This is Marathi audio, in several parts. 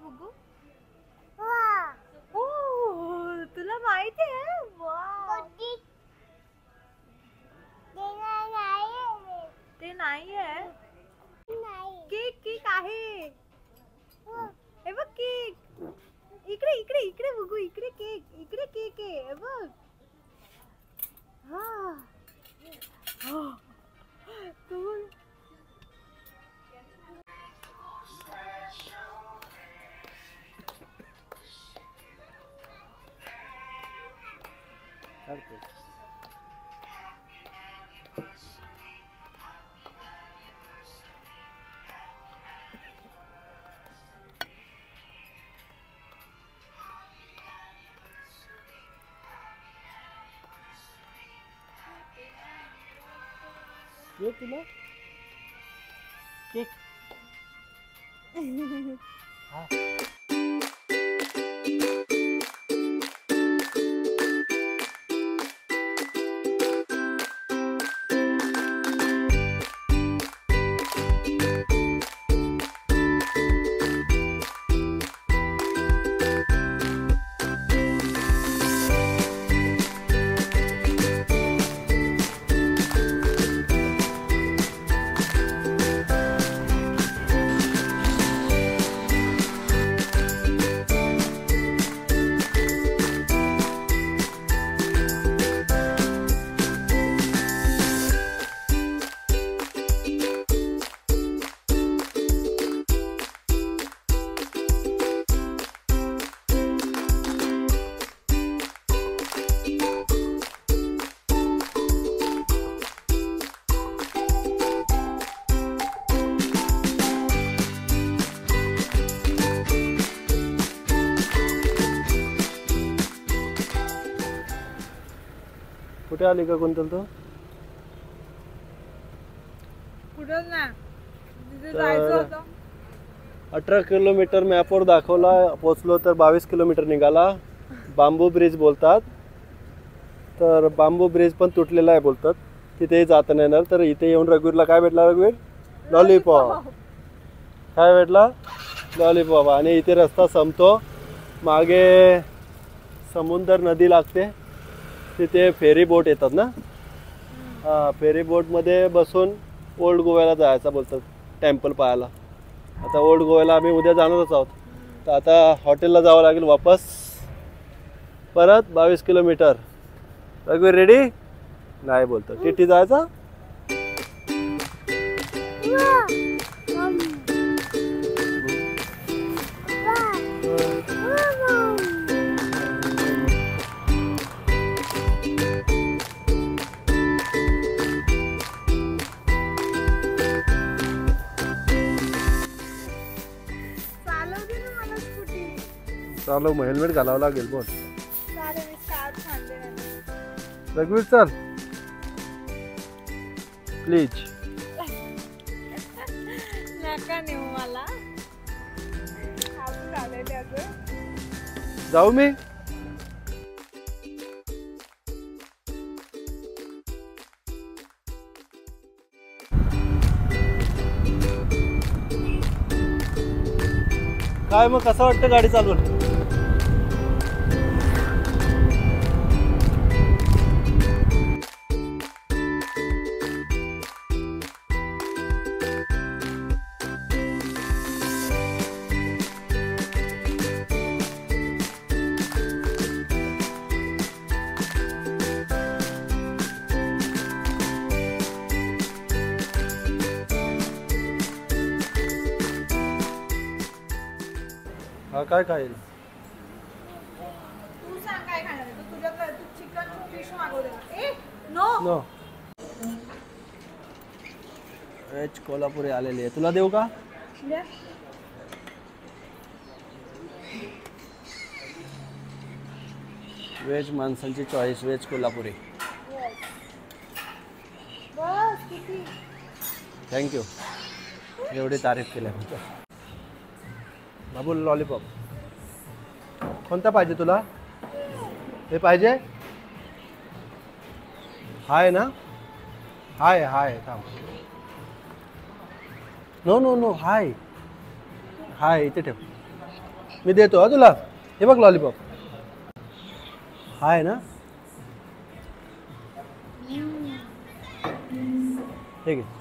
बुगू? ओ तुला माहिती आहे? वाव. ते नाही आहे. केक केक आहे. हे बघ केक. इकडे इकडे इकडे बघू. इकडे केक आहे. हे बघ. हा. तू ये तुला केक हाँ कुठे आली का कोणतं तो कुठं ना तिथे जायचं होतं. 18 किलोमीटर मॅपवर दाखवला, पोचलो तर 22 किलोमीटर निघाला. बांबू ब्रिज बोलतात, तर बांबू ब्रिज पण तुटलेला आहे बोलतात, तिथेही जाता नाही येणार. तर इथे येऊन रघुवीरला काय भेटला? रघुवीर लॉलीपॉप. काय भेटला? लॉलीपॉप. आणि इथे रस्ता संपतो, मागे समुद्र नदी लागते, तिथे फेरी बोट येतात ना. हां, फेरी बोटमध्ये बसून ओल्ड गोव्याला जायचं बोलतात, टेम्पल पाहायला. आता ओल्ड गोव्याला आम्ही उद्या जाणारच आहोत, तर आता हॉटेलला जावं लागेल वापस. परत 22 किलोमीटर. रघुवीर रेडी नाही बोलतो. टीटी जायचा. चालव, मग हेल्मेट घालावं लागेल. बोल रघुवीर चल प्लीज. नका नेऊ मला. जाऊ मी. काय मग कसं वाटतं गाडी चालवून? हा काय खाईल? तू सांग काय खाणार आहे. तू तुझ्याकडे तू चिकन फिश मागवलं. ए नो नो. व्हेज कोल्हापुरी आलेली आहे, तुला देऊ का? व्हेज माणसांची चॉईस, व्हेज कोल्हापुरी. बस किती. थँक्यू, एवढी तारीफ केल्याबद्दल. बाबू लॉलीपॉप कोणता पाहिजे तुला? हे पाहिजे? हाय ना? हाय हाय थांब. नो नो नो हाय हाय इथे ठेव. मी देतो हा तुला. हे बघ लॉलीपॉप आहे ना. ठीक आहे.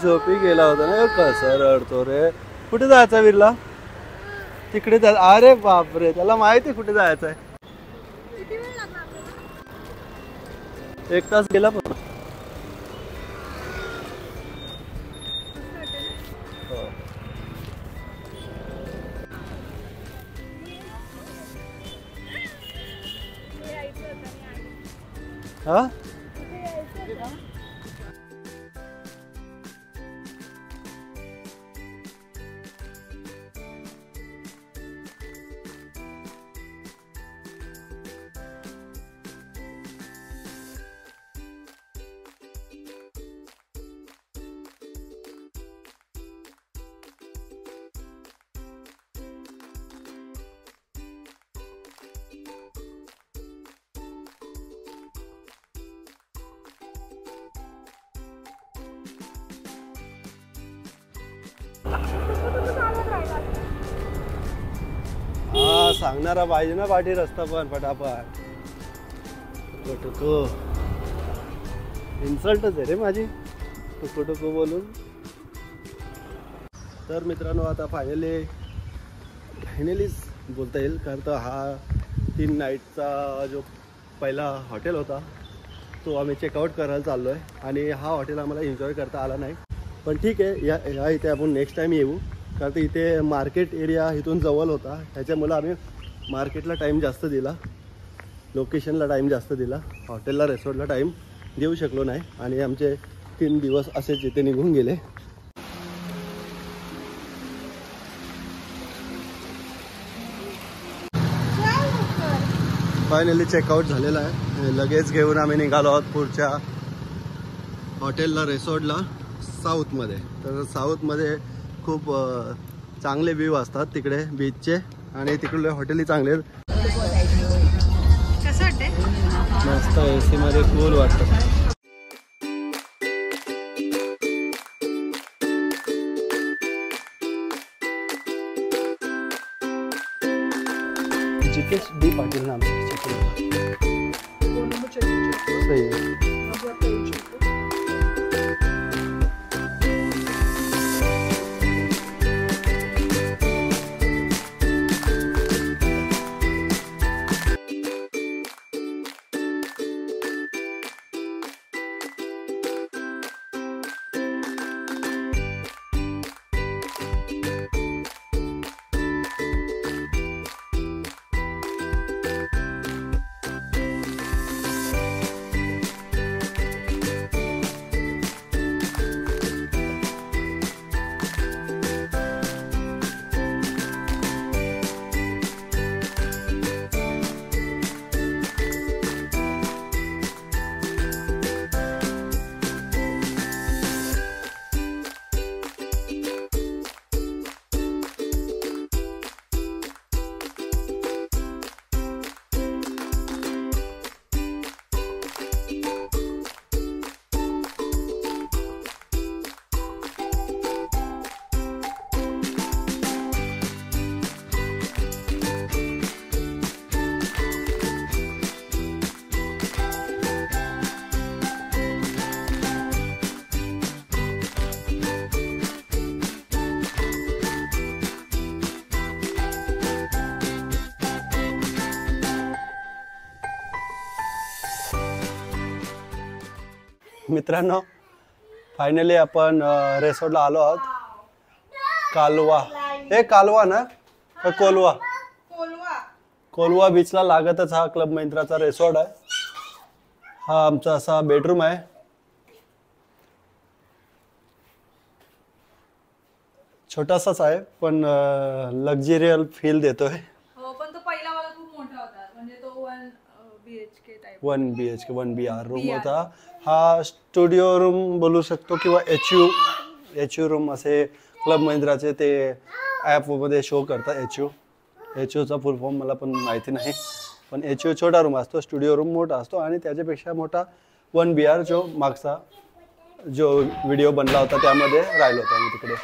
झोपी गेला होता ना. कसं रडतो रे. कुठे जायचं वीरला? तिकडे जा. अरे बापरे, त्याला माहिती कुठे जायचं आहे. किती वेळ लागला आपल्याला? 1 तास गेला. पण हा सांगणारा पाहिजे ना पाठी रस्ता पण फटाफट. टुकू इन्सल्टच आहे रे माझी टुकू बोलून. तर मित्रांनो आता फायनलीच बोलता येईल, कारण तर हा 3 नाईटचा जो पहिला हॉटेल होता तो आम्ही चेकआउट करायला चाललो आहे. आणि हा हॉटेल आम्हाला एन्जॉय करता आला नाही. पण ठीक आहे, या इथे आपण नेक्स्ट टाईम येऊ, कारण तर इथे मार्केट एरिया इथून जवळ होता. त्याच्यामुळं आम्ही मार्केटला टाईम जास्त दिला, लोकेशनला टाईम जास्त दिला, हॉटेलला रेसॉर्टला टाईम देऊ शकलो नाही. आणि आमचे 3 दिवस असेच इथे निघून गेले. फायनली चेकआउट झालेला आहे. लगेच घेऊन आम्ही निघालो आहोत पुढच्या हॉटेलला, रेसॉर्टला साऊथमध्ये. तर साऊथमध्ये खूप चांगले व्ह्यू असतात तिकडे बीचचे, आणि तिकडले हॉटेलही चांगले आहेत. कसं वाटतंय? मस्त AC मध्ये कूल वाटतं. जितेश डी पाटील नाम से सही है. मित्रांनो फायनली आपण रिसॉर्टला आलो आहोत. कालवा, हे कालवा ना का कोलवा? कोलवा बीचला लागतच हा क्लब महिंद्राचा रिसॉर्ट आहे. हा आमचा असा बेडरूम आहे. छोटासाच आहे पण लक्झरियल फील देतोय. हो पण तो पहिला वाला खूप मोठा होता, म्हणजे तो 1 BHK type. 1 BHK 1 BR room होता. हा स्टुडिओ रूम बोलू शकतो किंवा HU रूम असे क्लब महिंद्राचे ते ॲप मध्ये शो करतात. HUचा फुल फॉर्म मला पण माहिती नाही, पण HU छोटा रूम असतो, स्टुडिओ रूम मोठा असतो आणि त्याच्यापेक्षा मोठा 1 BR जो मागचा जो व्हिडिओ बनला होता त्यामध्ये राहिलो होतो आम्ही तिकडे.